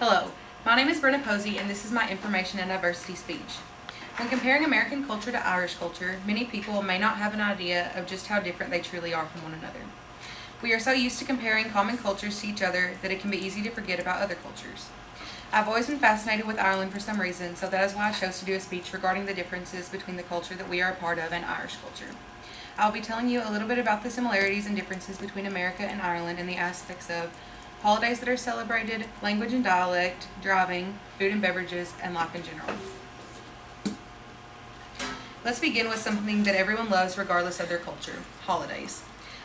Hello, my name is Brenna Posey and this is my information and diversity speech. When comparing American culture to Irish culture, many people may not have an idea of just how different they truly are from one another. We are so used to comparing common cultures to each other that it can be easy to forget about other cultures. I've always been fascinated with Ireland for some reason, so that is why I chose to do a speech regarding the differences between the culture that we are a part of and Irish culture. I'll be telling you a little bit about the similarities and differences between America and Ireland in the aspects of holidays that are celebrated, language and dialect, driving, food and beverages, and life in general. Let's begin with something that everyone loves regardless of their culture, holidays.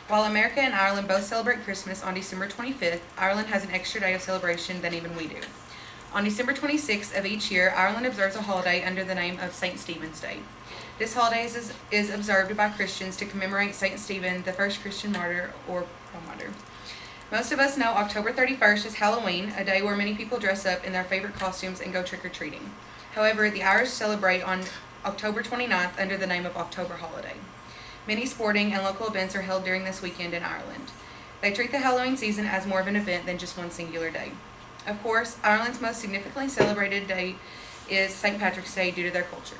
While America and Ireland both celebrate Christmas on December 25th, Ireland has an extra day of celebration than even we do. On December 26th of each year, Ireland observes a holiday under the name of St. Stephen's Day. This holiday is observed by Christians to commemorate St. Stephen, the first Christian martyr or martyr. Most of us know October 31st is Halloween, a day where many people dress up in their favorite costumes and go trick-or-treating. However, the Irish celebrate on October 29th under the name of October Holiday. Many sporting and local events are held during this weekend in Ireland. They treat the Halloween season as more of an event than just one singular day. Of course, Ireland's most significantly celebrated day is St. Patrick's Day due to their culture.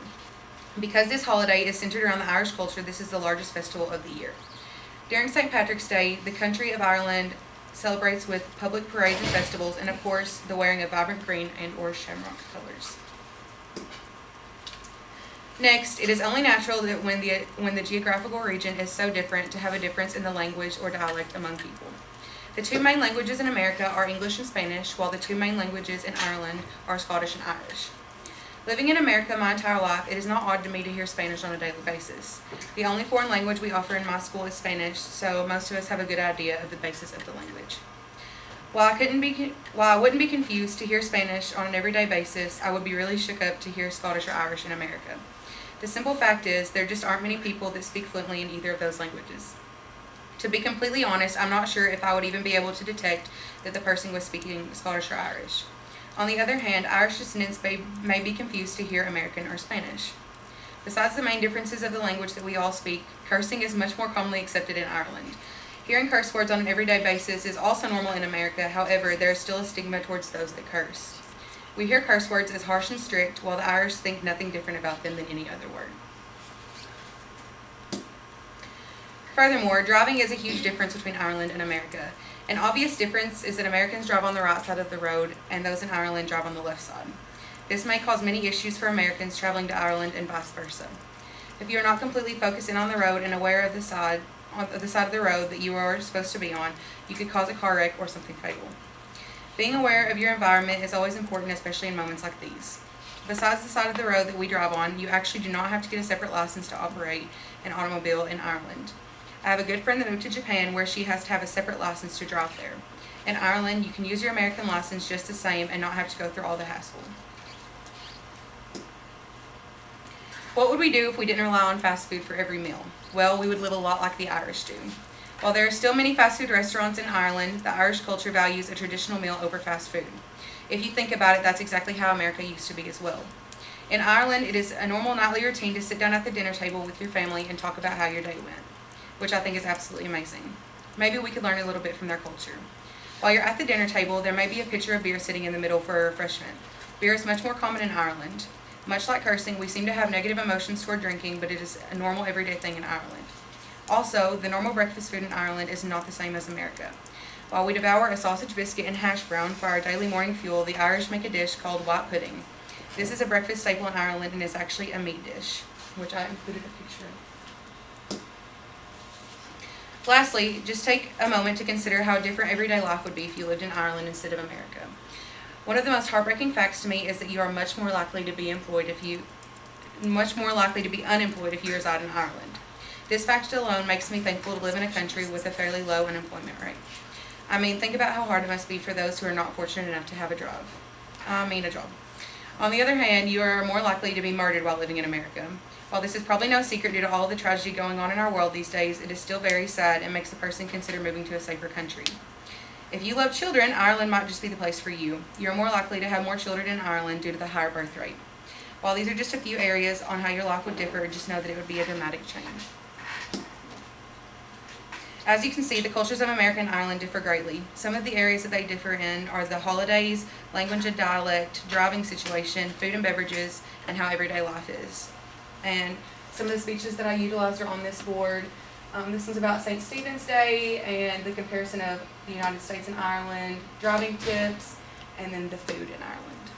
Because this holiday is centered around the Irish culture, this is the largest festival of the year. During St. Patrick's Day, the country of Ireland celebrates with public parades and festivals, and of course, the wearing of vibrant green and or shamrock colors. Next, it is only natural that when the geographical region is so different to have a difference in the language or dialect among people. The two main languages in America are English and Spanish, while the two main languages in Ireland are Scottish and Irish. Living in America my entire life, it is not odd to me to hear Spanish on a daily basis. The only foreign language we offer in my school is Spanish, so most of us have a good idea of the basis of the language. While I wouldn't be confused to hear Spanish on an everyday basis, I would be really shook up to hear Scottish or Irish in America. The simple fact is, there just aren't many people that speak fluently in either of those languages. To be completely honest, I'm not sure if I would even be able to detect that the person was speaking Scottish or Irish. On the other hand, Irish descendants may be confused to hear American or Spanish. Besides the main differences of the language that we all speak, cursing is much more commonly accepted in Ireland. Hearing curse words on an everyday basis is also normal in America, however, there is still a stigma towards those that curse. We hear curse words as harsh and strict, while the Irish think nothing different about them than any other word. Furthermore, driving is a huge difference between Ireland and America. An obvious difference is that Americans drive on the right side of the road and those in Ireland drive on the left side. This may cause many issues for Americans traveling to Ireland and vice versa. If you are not completely focused in on the road and aware of the side of the road that you are supposed to be on, you could cause a car wreck or something fatal. Being aware of your environment is always important, especially in moments like these. Besides the side of the road that we drive on, you actually do not have to get a separate license to operate an automobile in Ireland. I have a good friend that moved to Japan where she has to have a separate license to drive there. In Ireland, you can use your American license just the same and not have to go through all the hassle. What would we do if we didn't rely on fast food for every meal? Well, we would live a lot like the Irish do. While there are still many fast food restaurants in Ireland, the Irish culture values a traditional meal over fast food. If you think about it, that's exactly how America used to be as well. In Ireland, it is a normal nightly routine to sit down at the dinner table with your family and talk about how your day went, which I think is absolutely amazing. Maybe we could learn a little bit from their culture. While you're at the dinner table, there may be a pitcher of beer sitting in the middle for a refreshment. Beer is much more common in Ireland. Much like cursing, we seem to have negative emotions toward drinking, but it is a normal everyday thing in Ireland. Also, the normal breakfast food in Ireland is not the same as America. While we devour a sausage biscuit and hash brown for our daily morning fuel, the Irish make a dish called white pudding. This is a breakfast staple in Ireland and is actually a meat dish, which I included a picture of. Lastly, just take a moment to consider how different everyday life would be if you lived in Ireland instead of America. One of the most heartbreaking facts to me is that you are much more likely to be unemployed if you reside in Ireland. This fact alone makes me thankful to live in a country with a fairly low unemployment rate. I mean, think about how hard it must be for those who are not fortunate enough to have a job. On the other hand, you are more likely to be murdered while living in America. While this is probably no secret due to all the tragedy going on in our world these days, it is still very sad and makes a person consider moving to a safer country. If you love children, Ireland might just be the place for you. You are more likely to have more children in Ireland due to the higher birth rate. While these are just a few areas on how your life would differ, just know that it would be a dramatic change. As you can see, the cultures of America and Ireland differ greatly. Some of the areas that they differ in are the holidays, language and dialect, driving situation, food and beverages, and how everyday life is. And some of the speeches that I utilized are on this board. This one's about St. Stephen's Day and the comparison of the United States and Ireland, driving tips, and then the food in Ireland.